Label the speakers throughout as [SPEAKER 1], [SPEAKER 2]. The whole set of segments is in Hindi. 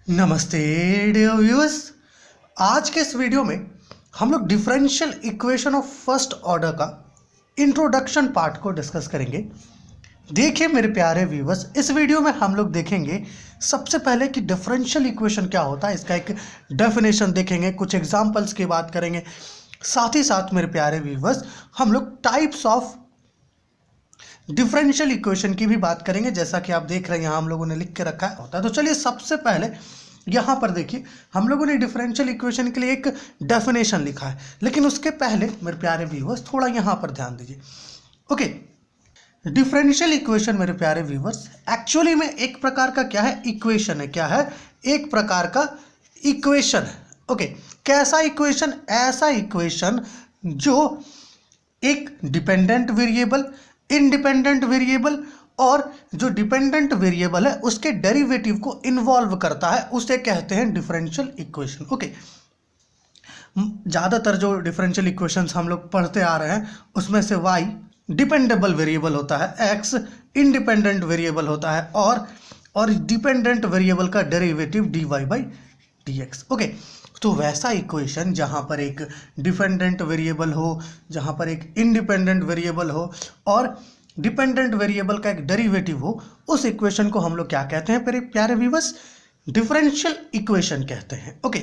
[SPEAKER 1] नमस्ते डियर व्यूअर्स। आज के इस वीडियो में हम लोग differential equation of first order का इंट्रोडक्शन पार्ट को डिस्कस करेंगे। देखिए मेरे प्यारे व्यूअर्स, इस वीडियो में हम लोग देखेंगे सबसे पहले कि डिफरेंशियल इक्वेशन क्या होता है, इसका एक डेफिनेशन देखेंगे, कुछ एग्जांपल्स की बात करेंगे। साथ ही साथ मेरे प्यारे व्यूअर्स हम लोग टाइप्स ऑफ डिफरेंशियल इक्वेशन की भी बात करेंगे, जैसा कि आप देख रहे हैं यहाँ हम लोगों ने लिख के रखा होता है। तो चलिए सबसे पहले यहाँ पर देखिए हम लोगों ने डिफरेंशियल इक्वेशन के लिए एक डेफिनेशन लिखा है, लेकिन उसके पहले मेरे प्यारे व्यूअर्स थोड़ा यहाँ पर ध्यान दीजिए। ओके, डिफरेंशियल इक्वेशन मेरे प्यारे व्यूअर्स एक्चुअली में एक प्रकार का क्या है, इक्वेशन है। क्या है? एक प्रकार का इक्वेशन है। ओके, कैसा इक्वेशन? ऐसा इक्वेशन जो एक डिपेंडेंट वेरिएबल, इंडिपेंडेंट वेरिएबल और जो डिपेंडेंट वेरिएबल है उसके डेरिवेटिव को इन्वॉल्व करता है, उसे कहते हैं डिफरेंशियल इक्वेशन। ओके, ज़्यादातर जो डिफरेंशियल इक्वेशंस हम लोग पढ़ते आ रहे हैं उसमें से y डिपेंडेबल वेरिएबल होता है, x इंडिपेंडेंट वेरिएबल होता है और डिपेंडेंट वेरिएबल का डेरिवेटिव dy/dx। ओके, तो वैसा इक्वेशन जहाँ पर एक डिपेंडेंट वेरिएबल हो, जहाँ पर एक इंडिपेंडेंट वेरिएबल हो और डिपेंडेंट वेरिएबल का एक डेरिवेटिव हो, उस इक्वेशन को हम लोग क्या कहते हैं मेरे प्यारे व्यूअर्स? डिफरेंशियल इक्वेशन कहते हैं। ओके,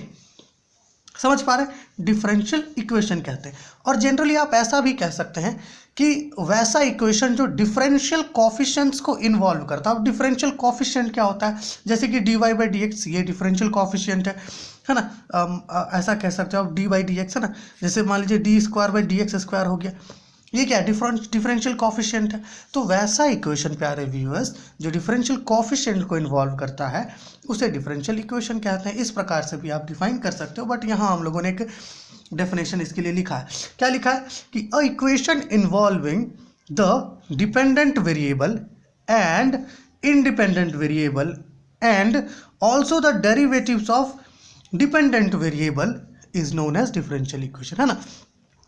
[SPEAKER 1] समझ पा रहे हैं? डिफरेंशियल इक्वेशन कहते हैं। और जनरली आप ऐसा भी कह सकते हैं कि वैसा इक्वेशन जो डिफरेंशियल कॉफिशिएंट्स को इन्वॉल्व करता है। अब डिफरेंशियल कॉफिशिएंट क्या होता है? जैसे कि dy/dx ये डिफरेंशियल कॉफिशिएंट है ना। ऐसा कह सकते हो आप dy/dx है ना। जैसे मान लीजिए d²/dx² हो गया, ये क्या है? डिफरेंशियल कॉफिशिएंट है। तो वैसा इक्वेशन प्यारे व्यूअर्स जो डिफरेंशियल कॉफिशिएंट को इन्वॉल्व करता है उसे डिफरेंशियल इक्वेशन कहते हैं। इस प्रकार से भी आप डिफाइन कर सकते हो, बट यहाँ हम लोगों ने एक डेफिनेशन इसके लिए लिखा है। क्या लिखा है कि a equation involving the dependent variable and independent variable and also the derivatives of dependent variable is known as differential equation, है ना।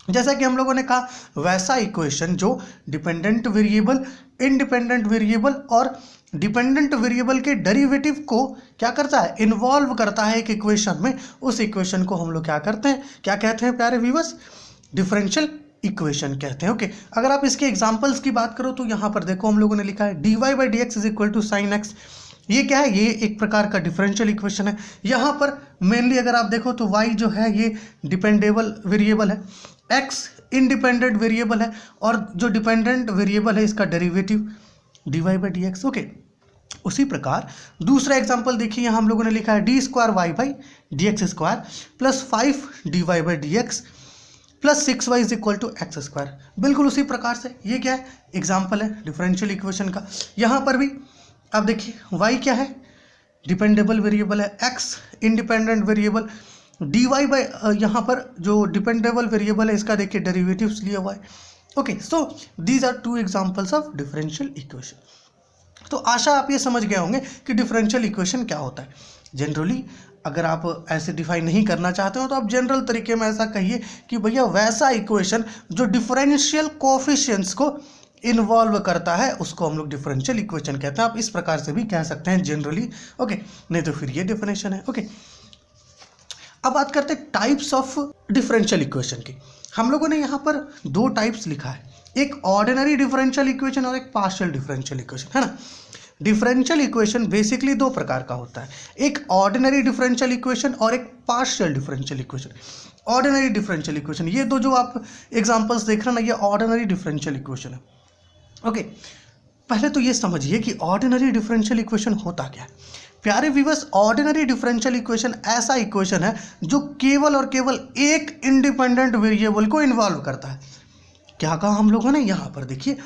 [SPEAKER 1] जैसा कि हम लोगों ने कहा वैसा इक्वेशन जो डिपेंडेंट वेरिएबल, इंडिपेंडेंट वेरिएबल और डिपेंडेंट वेरिएबल के डेरिवेटिव को क्या करता है? इन्वॉल्व करता है एक इक्वेशन में। उस इक्वेशन को हम लोग क्या करते हैं, क्या कहते हैं प्यारे व्यूअर्स? डिफरेंशियल इक्वेशन कहते हैं। ओके, अगर आप इसके एग्जांपल्स की बात करो तो यहाँ पर देखो हम लोगों ने लिखा है dy/dx = sin x। ये क्या है? ये एक प्रकार का डिफरेंशियल इक्वेशन है। यहाँ पर मेनली अगर आप देखो तो y जो है ये डिपेंडेबल वेरिएबल है, x इंडिपेंडेंट वेरिएबल है और जो डिपेंडेंट वेरिएबल है इसका डेरिवेटिव dy/dx। ओके, उसी प्रकार दूसरा एग्जांपल देखिए, यहाँ हम लोगों ने लिखा है d²y/dx² + 5 dy/dx + 6y = x²। बिल्कुल उसी प्रकार से ये क्या है? एग्जांपल है डिफरेंशियल इक्वेशन का। यहाँ पर भी आप देखिए y क्या है? डिपेंडेबल वेरिएबल है, x इंडिपेंडेंट वेरिएबल, dy यहाँ पर जो डिपेंडेबल वेरिएबल है इसका देखिए डेरिवेटिव्स लिया हुआ है। Okay, so these are 2 examples of differential equation. तो आशा आप ये समझ गए होंगे कि डिफरेंशियल इक्वेशन क्या होता है। जनरली अगर आप ऐसे डिफाइन नहीं करना चाहते हो तो आप जनरल तरीके में ऐसा कहिए कि भैया वैसा इक्वेशन जो डिफरेंशियल कोफिशिएंट्स को इन्वॉल्व करता है उसको हम लोग डिफरेंशियल इक्वेशन कहते हैं। आप इस प्रकार से भी कह सकते हैं जनरली। ओके, नहीं तो फिर ये डेफिनेशन है। ओके, अब बात करते हैं टाइप्स ऑफ डिफरेंशियल इक्वेशन की। हम लोगों ने यहाँ पर 2 टाइप्स लिखा है, एक ऑर्डिनरी डिफरेंशियल इक्वेशन और एक पार्शियल डिफरेंशियल इक्वेशन, है ना। डिफरेंशियल इक्वेशन बेसिकली 2 प्रकार का होता है, एक ऑर्डिनरी डिफरेंशियल इक्वेशन और एक partial differential equation. Ordinary differential equation, ये 2 जो आप एग्जांपल्स देख रहे हैं ना, ये ऑर्डिनरी डिफरेंशियल इक्वेशन है। ओके, पहले तो ये समझिए कि ऑर्डिनरी डिफरेंशियल इक्वेशन होता क्या है। प्यारे व्यूअर्स, ऑर्डिनरी डिफरेंशियल इक्वेशन ऐसा इक्वेशन है जो केवल और केवल एक इंडिपेंडेंट वेरिएबल को इन्वॉल्व करता है। क्या कहा हम लोगों ने? यहाँ पर देखिए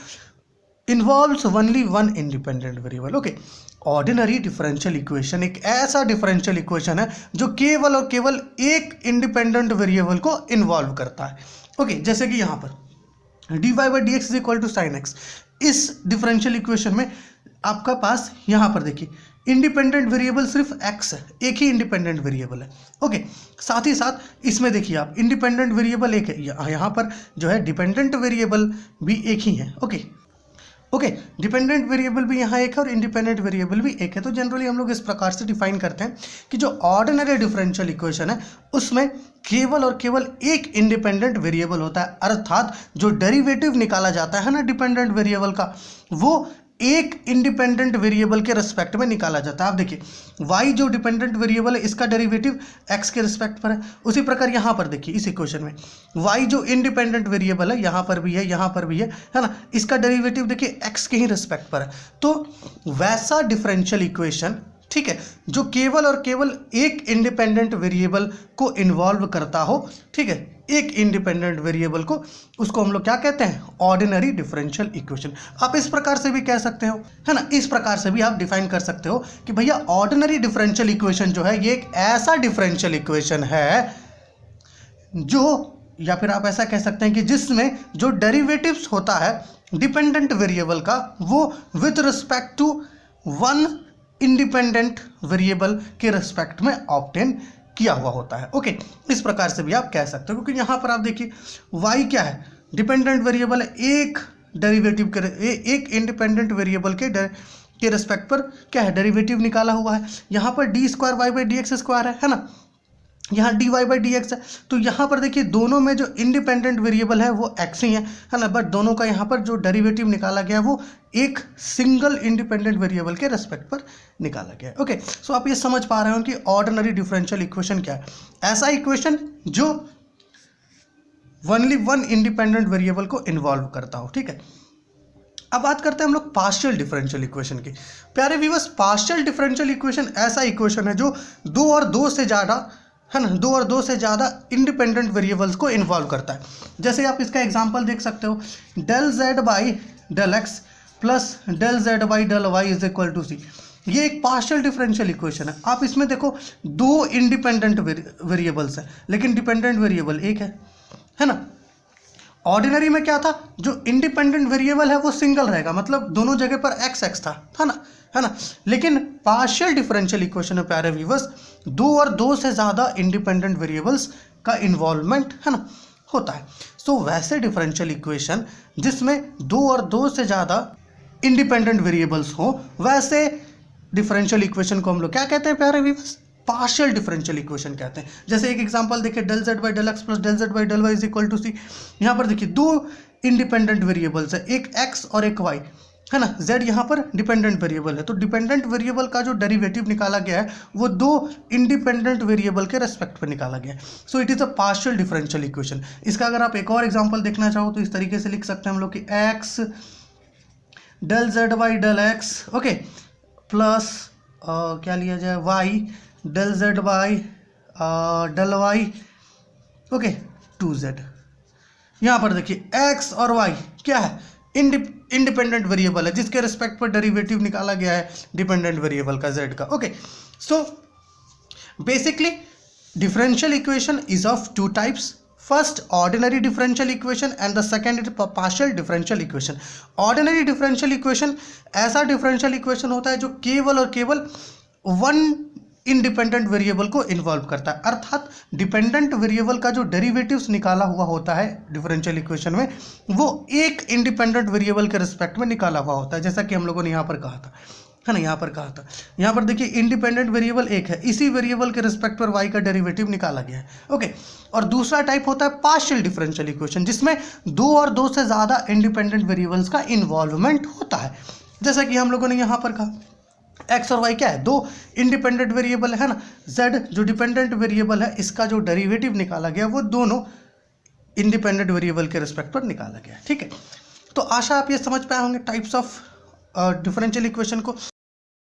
[SPEAKER 1] involves only one independent variable. Okay, ordinary differential equation एक ऐसा डिफरेंशियल इक्वेशन है जो केवल और केवल एक इंडिपेंडेंट वेरिएबल को इन्वॉल्व करता है। ओके, जैसे कि यहाँ पर dy/dx = sin x। इस डिफरेंशियल इक्वेशन में आपका पास यहाँ पर देखिए इंडिपेंडेंट वेरिएबल सिर्फ x है, एक ही इंडिपेंडेंट वेरिएबल है। ओके, साथ ही साथ इसमें देखिए आप इंडिपेंडेंट वेरिएबल एक है, यहाँ पर जो है डिपेंडेंट वेरिएबल भी एक ही है। ओके, ओके, डिपेंडेंट वेरिएबल भी यहाँ एक है और इंडिपेंडेंट वेरिएबल भी एक है। तो जनरली हम लोग इस प्रकार से डिफाइन करते हैं कि जो ऑर्डिनरी डिफरेंशियल इक्वेशन है उसमें केवल और केवल एक इंडिपेंडेंट वेरिएबल होता है, अर्थात जो डेरिवेटिव निकाला जाता है ना डिपेंडेंट वेरिएबल का, वो एक इंडिपेंडेंट वेरिएबल के रिस्पेक्ट में निकाला जाता है। आप देखिए y जो डिपेंडेंट वेरिएबल है इसका डेरिवेटिव x के रिस्पेक्ट पर है। उसी प्रकार यहाँ पर देखिए इस इक्वेशन में y जो इंडिपेंडेंट वेरिएबल है यहाँ पर भी है, यहाँ पर भी है ना, इसका डेरिवेटिव देखिए x के ही रिस्पेक्ट पर है। तो वैसा डिफरेंशियल इक्वेशन, ठीक है, जो केवल और केवल एक इंडिपेंडेंट वेरिएबल को इन्वॉल्व करता हो, ठीक है, एक इंडिपेंडेंट वेरिएबल को, उसको हम लोग क्या कहते हैं? Ordinary differential equation. आप इस प्रकार से भी कह सकते हो, है ना, इस प्रकार से भी आप डिफाइन कर सकते हो कि भैया ऑर्डिनरी डिफरेंशियल इक्वेशन जो है ये एक ऐसा डिफरेंशियल इक्वेशन है जो, या फिर आप ऐसा कह सकते हैं कि जिसमें जो डेरिवेटिव्स होता है डिपेंडेंट वेरिएबल का वो with respect to one independent variable के रिस्पेक्ट में ऑब्टेन किया हुआ होता है। ओके, इस प्रकार से भी आप कह सकते हो, क्योंकि यहाँ पर आप देखिए y क्या है? डिपेंडेंट वेरिएबल है, एक डेरिवेटिव के एक इंडिपेंडेंट वेरिएबल के रिस्पेक्ट पर क्या है? डेरिवेटिव निकाला हुआ है। यहाँ पर d square y by d x square है ना, यहाँ d y by d x है। तो यहाँ पर देखिए दोनों में जो इंडिपेंडेंट वेरिएबल है वो एक्स ही है ना, बट दोनों का यहाँ पर जो डेरिवेटिव निकाला गया है वो एक सिंगल इंडिपेंडेंट वेरिएबल के रेस्पेक्ट पर निकाला गया है। ओके, सो आप ये समझ पा रहे हो कि ऑर्डिनरी डिफरेंशियल इक्वेशन क्या है? ऐसा इक्वेशन जो ओनली वन इंडिपेंडेंट वेरिएबल को इन्वॉल्व करता हो। ठीक है, अब बात करते हैं हम लोग पार्शियल डिफरेंशियल इक्वेशन की। प्यारे व्यूअर्स, पार्शियल डिफरेंशियल इक्वेशन ऐसा इक्वेशन है जो दो और दो से ज़्यादा, है ना, दो और दो से ज़्यादा इंडिपेंडेंट वेरिएबल्स को इन्वॉल्व करता है। जैसे आप इसका एग्जांपल देख सकते हो, del Z by del X plus del Z by del Y is equal to C. ये एक पार्शियल डिफरेंशियल इक्वेशन है। आप इसमें देखो दो इंडिपेंडेंट वेरिएबल्स हैं लेकिन डिपेंडेंट वेरिएबल एक है ना। ऑर्डिनरी में क्या था? जो इंडिपेंडेंट वेरिएबल है वो सिंगल रहेगा, मतलब दोनों जगह पर एक्स एक्स था, है ना। लेकिन पार्शियल डिफरेंशियल इक्वेशन में प्यारे व्यूअर्स दो और दो से ज़्यादा इंडिपेंडेंट वेरिएबल्स का इन्वॉल्वमेंट, है ना, होता है। सो वैसे डिफरेंशियल इक्वेशन जिसमें दो और दो से ज़्यादा इंडिपेंडेंट वेरिएबल्स हो, वैसे डिफरेंशियल इक्वेशन को हम लोग क्या कहते हैं प्यारे व्यूअर्स? पार्शियल डिफरेंशियल इक्वेशन कहते हैं। जैसे एक एग्जांपल देखिए, del Z by del X plus del Z by del Y is equal to C. यहाँ पर देखिए दो इंडिपेंडेंट वेरिएबल्स है, एक एक्स और एक वाई, है ना। जेड यहाँ पर डिपेंडेंट वेरिएबल है, तो डिपेंडेंट वेरिएबल का जो डेरिवेटिव निकाला गया है वो दो इंडिपेंडेंट वेरिएबल के रेस्पेक्ट पर निकाला गया है। So it is a partial differential equation. इसका अगर आप एक और एग्जांपल देखना चाहो तो इस तरीके से लिख सकते हैं हम लोग कि x del Z by del x, okay, plus क्या लिया जाए, y del Z by del y, okay, 2z। यहाँ पर देखिए x और y क्या है? इंडिपेंडेंट वेरिएबल है जिसके रिस्पेक्ट पर डेरिवेटिव निकाला गया है डिपेंडेंट वेरिएबल का z का। Okay, so basically differential equation is of two types. First ordinary differential equation and the second is partial differential equation. Ordinary differential equation ऐसा डिफरेंशियल इक्वेशन होता है जो केवल और केवल वन इंडिपेंडेंट वेरिएबल को इन्वॉल्व करता है, अर्थात डिपेंडेंट वेरिएबल का जो डेरिवेटिव्स निकाला हुआ होता है डिफरेंशियल इक्वेशन में वो एक इंडिपेंडेंट वेरिएबल के रिस्पेक्ट में निकाला हुआ होता है, जैसा कि हम लोगों ने यहाँ पर कहा था, है ना। यहाँ पर कहा था, यहाँ पर देखिए इंडिपेंडेंट वेरिएबल एक है, इसी वेरिएबल के रिस्पेक्ट पर y का डेरिवेटिव निकाला गया है। ओके, और दूसरा टाइप होता है पार्शियल डिफरेंशियल इक्वेशन जिसमें दो और दो से ज़्यादा इंडिपेंडेंट वेरिएबल्स का इन्वॉल्वमेंट होता है, जैसा कि हम लोगों ने यहाँ पर कहा x और y क्या है? दो इंडिपेंडेंट वेरिएबल है ना। z जो डिपेंडेंट वेरिएबल है इसका जो डेरिवेटिव निकाला गया वो दोनों इंडिपेंडेंट वेरिएबल के रिस्पेक्ट पर निकाला गया। ठीक है, तो आशा आप ये समझ पाए होंगे टाइप्स ऑफ डिफरेंशियल इक्वेशन को।